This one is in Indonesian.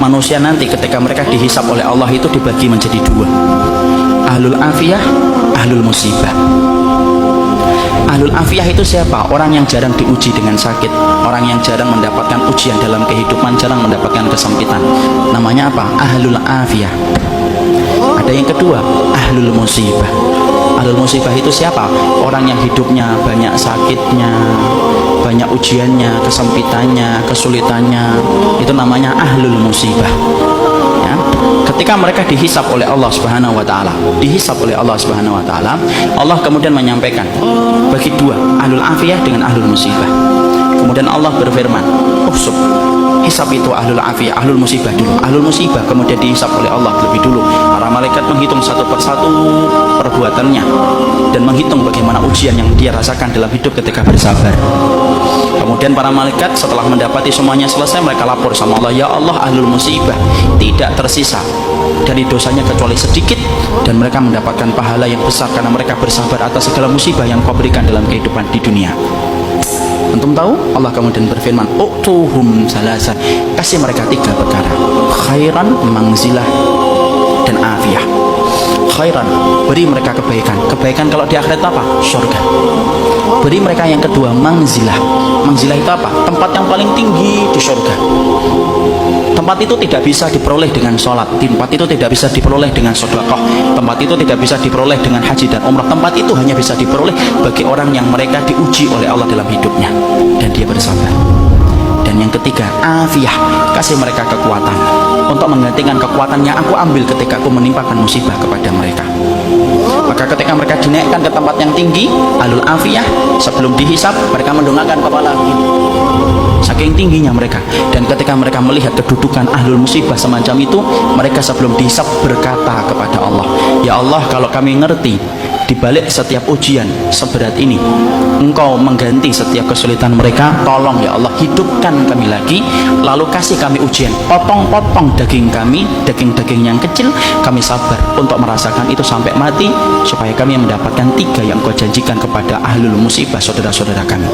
manusia nanti ketika mereka dihisab oleh Allah itu dibagi menjadi dua, ahlul afiyah, ahlul musibah. Ahlul afiyah itu siapa? Orang yang jarang diuji dengan sakit, orang yang jarang mendapatkan ujian dalam kehidupan, jarang mendapatkan kesempitan. Namanya apa? Ahlul afiyah. Ada yang kedua, ahlul musibah. Ahlul musibah itu siapa? Orang yang hidupnya banyak sakitnya, banyak ujiannya, kesempitannya, kesulitannya. Itu namanya ahlul musibah. Ya. Ketika mereka dihisab oleh Allah Subhanahu wa taala, Allah kemudian menyampaikan bagi dua, ahlul afiyah dengan ahlul musibah. Kemudian Allah berfirman, "Uhsub." Hisab itu ahlul afiyah, ahlul musibah dulu. Ahlul musibah kemudian dihisab oleh Allah lebih dulu. Para malaikat menghitung satu persatu perbuatannya dan menghitung bagaimana ujian yang dia rasakan dalam hidup ketika bersabar. Kemudian para malaikat setelah mendapati semuanya selesai, mereka lapor sama Allah, "Ya Allah, ahlul musibah tidak tersisa dari dosanya kecuali sedikit, dan mereka mendapatkan pahala yang besar karena mereka bersabar atas segala musibah yang Kau berikan dalam kehidupan di dunia." Antum tahu? Allah kemudian berfirman, "Utuhum salasan." Kasih mereka tiga perkara: khairan, mangzilah, dan afiyah. Khairan, beri mereka kebaikan. Kebaikan kalau di akhirat apa? Surga. Beri mereka yang kedua, mangzilah. Mangzilah itu apa? Tempat yang paling tinggi di surga. Tempat itu tidak bisa diperoleh dengan sholat, tempat itu tidak bisa diperoleh dengan sedekah, tempat itu tidak bisa diperoleh dengan haji dan umrah. Tempat itu hanya bisa diperoleh bagi orang yang mereka diuji oleh Allah dalam hidupnya dan dia bersabar. Dan yang ketiga, afiyah, kasih mereka kekuatan untuk menggantikan kekuatan yang aku ambil ketika aku menimpakan musibah kepada mereka. Maka ketika mereka dinaikkan ke tempat yang tinggi, ahlul afiyah, sebelum dihisab mereka mendongakkan kepala begini, saking tingginya mereka. Dan ketika mereka melihat kedudukan ahlul musibah semacam itu, mereka sebelum dihisab berkata kepada Allah, "Ya Allah, kalau kami ngerti di balik setiap ujian seberat ini Engkau mengganti setiap kesulitan mereka, tolong ya Allah hidupkan kami lagi, lalu kasih kami ujian, potong-potong daging kami, daging-daging yang kecil, kami sabar untuk merasakan itu sampai mati, supaya kami mendapatkan tiga yang Kau janjikan kepada ahlul musibah saudara-saudara kami."